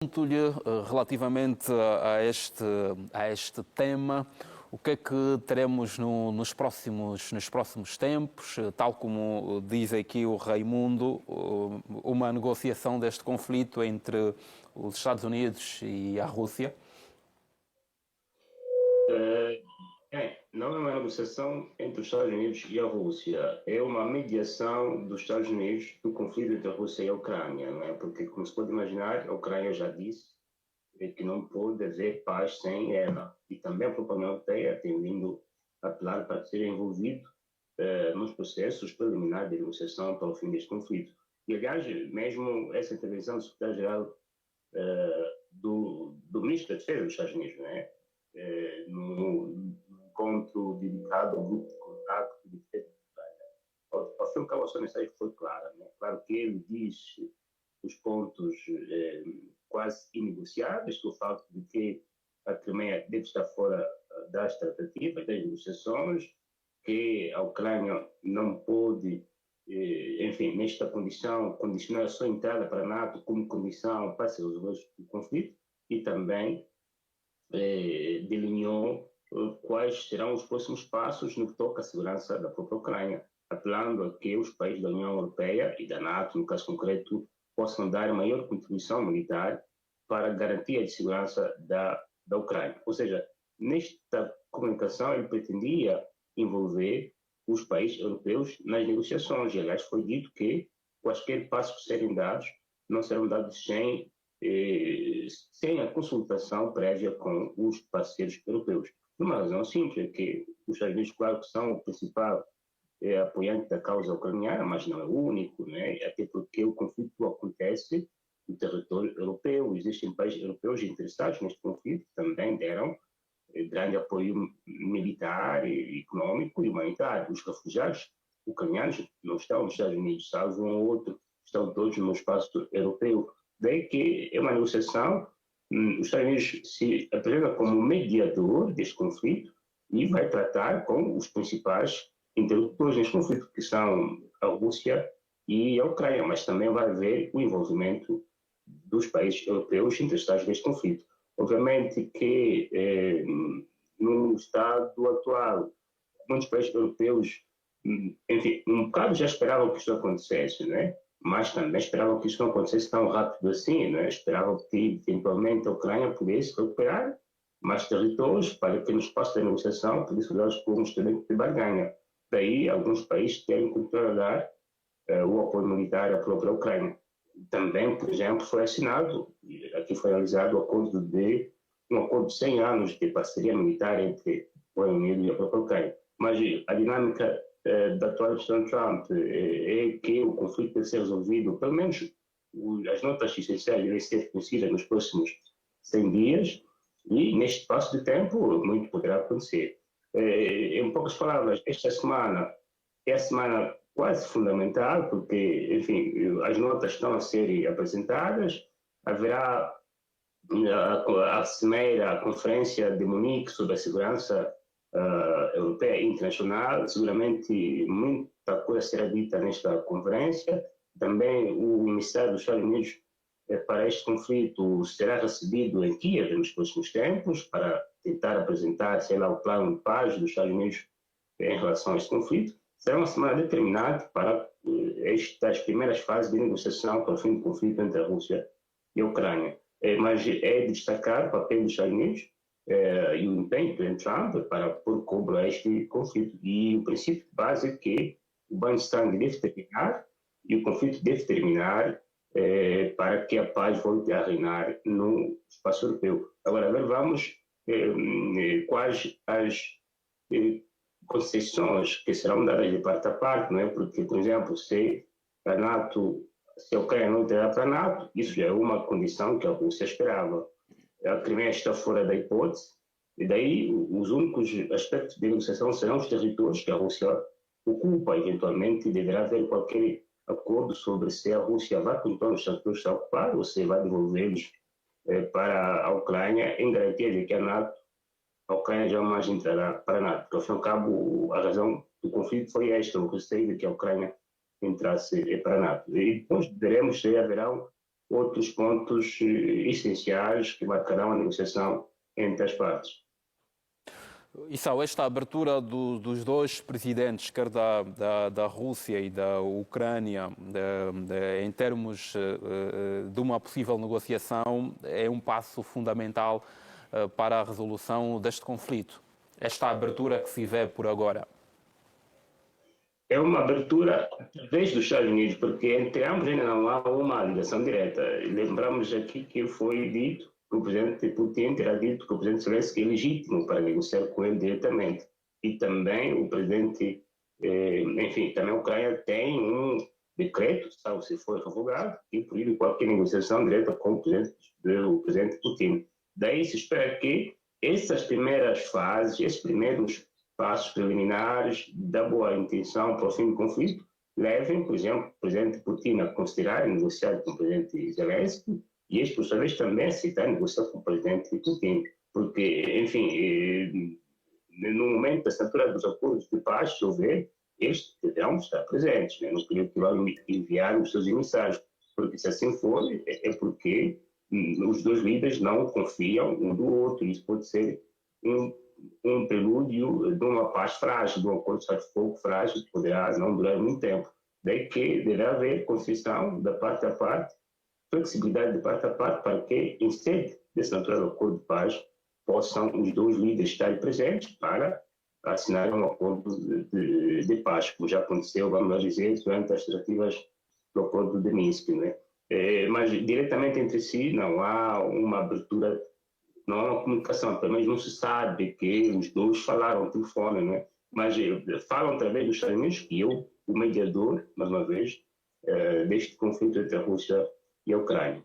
Pergunto-lhe relativamente a este tema, o que é que teremos nos próximos tempos, tal como diz aqui o Raimundo, uma negociação deste conflito entre os Estados Unidos e a Rússia? Não é uma negociação entre os Estados Unidos e a Rússia, é uma mediação dos Estados Unidos do conflito entre a Rússia e a Ucrânia, não é? Porque, como se pode imaginar, a Ucrânia já disse que não pode haver paz sem ela. E também a própria União Europeia tem vindo a apelar para ser envolvido nos processos preliminares de negociação para o fim deste conflito. E, aliás, mesmo essa intervenção do secretário-geral do ministro da Defesa dos Estados Unidos, não é? No encontro dedicado ao grupo de contato de defesa de Ucrânia. Ao fim e ao cabo, a sua mensagem foi clara. Né? Claro que ele diz os pontos quase inegociáveis, que o facto de que a Crimeia deve estar fora das tratativas, das negociações, que a Ucrânia não pode, enfim, nesta condição, condicionar a sua entrada para a NATO como condição para se resolver o conflito, e também delineou quais serão os próximos passos no que toca à segurança da própria Ucrânia, apelando a que os países da União Europeia e da NATO, no caso concreto, possam dar maior contribuição militar para a garantia de segurança da Ucrânia. Ou seja, nesta comunicação ele pretendia envolver os países europeus nas negociações. E, aliás, foi dito que quaisquer passos que serem dados não serão dados sem a consultação prévia com os parceiros europeus. Por uma razão simples, é que os Estados Unidos, claro que são o principal apoiante da causa ucraniana, mas não é o único, né? Até porque o conflito acontece no território europeu. Existem países europeus interessados neste conflito, que também deram grande apoio militar, econômico e humanitário. Os refugiados ucranianos não estão nos Estados Unidos, salvo um ou outro, estão todos no espaço europeu. Daí que é uma negociação, os Estados Unidos se apresenta como mediador deste conflito e vai tratar com os principais interlocutores neste conflito, que são a Rússia e a Ucrânia, mas também vai haver o envolvimento dos países europeus interessados neste conflito. Obviamente que no estado atual, muitos países europeus, enfim, um bocado já esperavam que isso acontecesse, né? Mas também esperavam que isso não acontecesse tão rápido assim, né? Esperavam que eventualmente a Ucrânia pudesse recuperar mais territórios para que no espaço da negociação pudesse usá-los como instrumento de barganha. Daí alguns países terem continuado a dar o apoio militar à própria Ucrânia. Também, por exemplo, foi assinado, aqui foi realizado um acordo de 100 anos de parceria militar entre o Reino Unido e a própria Ucrânia. Mas a dinâmica da atual administração Trump é que o conflito deve ser resolvido, pelo menos as notas essenciais devem ser conhecidas nos próximos 100 dias, e neste espaço de tempo muito poderá acontecer. Em poucas palavras, esta semana é a semana quase fundamental, porque, enfim, as notas estão a ser apresentadas, haverá a cimeira, a conferência de Munique sobre a segurança europeia e internacional. Seguramente muita coisa será dita nesta conferência. Também o emissário dos Estados Unidos para este conflito será recebido em Kiev nos próximos tempos para tentar apresentar, sei lá, o plano de paz dos Estados Unidos em relação a este conflito. Será uma semana determinante para estas primeiras fases de negociação para o fim do conflito entre a Rússia e a Ucrânia. Mas é de destacar o papel dos Estados Unidos e o empenho do Trump para pôr cobro a este conflito. E o princípio de base é que o banho de sangue deve terminar e o conflito deve terminar para que a paz volte a reinar no espaço europeu. Agora, vamos quais as concessões que serão dadas de parte a parte, não é? Porque, por exemplo, se a Ucrânia não entrar para a NATO, isso já é uma condição que a Rússia esperava. A Crimeia está fora da hipótese, e daí os únicos aspectos de negociação serão os territórios que a Rússia ocupa. Eventualmente, deverá haver qualquer acordo sobre se a Rússia vai continuar os territórios a ocupar ou se vai devolvê-los para a Ucrânia, em garantia de que a Ucrânia jamais entrará para a NATO. Porque, ao fim e ao cabo, a razão do conflito foi esta, o receio de que a Ucrânia entrasse para a NATO. E depois veremos se haverá outros pontos essenciais que marcarão a negociação entre as partes. Issao, esta abertura dos dois presidentes, quer da Rússia e da Ucrânia, em termos de uma possível negociação, é um passo fundamental para a resolução deste conflito. Esta abertura que se vê por agora. É uma abertura desde os Estados Unidos, porque entre ambos ainda não há uma ligação direta. Lembramos aqui que foi dito que o presidente Putin terá dito que o presidente Zelensky é legítimo para negociar com ele diretamente. E também o presidente, enfim, também a Ucrânia tem um decreto, salvo se for revogado, que proíbe qualquer negociação direta com o presidente Putin. Daí se espera que essas primeiras fases, esses primeiros passos preliminares da boa intenção para o fim do conflito levem, por exemplo, o presidente Putin a considerar negociar com o presidente Zelensky e este, por sua vez, também aceitar negociar com o presidente Putin. Porque, enfim, no momento da assinatura dos acordos de paz, se houver, estes deverão estar presentes, né? No período que vão enviar os seus emissários. Porque se assim for, é porque os dois líderes não confiam um do outro. Isso pode ser um prelúdio de uma paz frágil, de um acordo de fogo frágil, que poderá não durar muito tempo. Daí que deverá haver concessão da parte a parte, flexibilidade de parte a parte, para que, em sede de assinatura do acordo de paz, possam os dois líderes estar presentes para assinar um acordo de paz, como já aconteceu, vamos dizer, durante as tratativas do acordo de Minsk, né? Mas diretamente entre si não há uma abertura, não há uma comunicação, pelo menos não se sabe que os dois falaram por telefone, né? Mas falam através dos Estados Unidos, e eu, o mediador, mais uma vez, deste conflito entre a Rússia e a Ucrânia.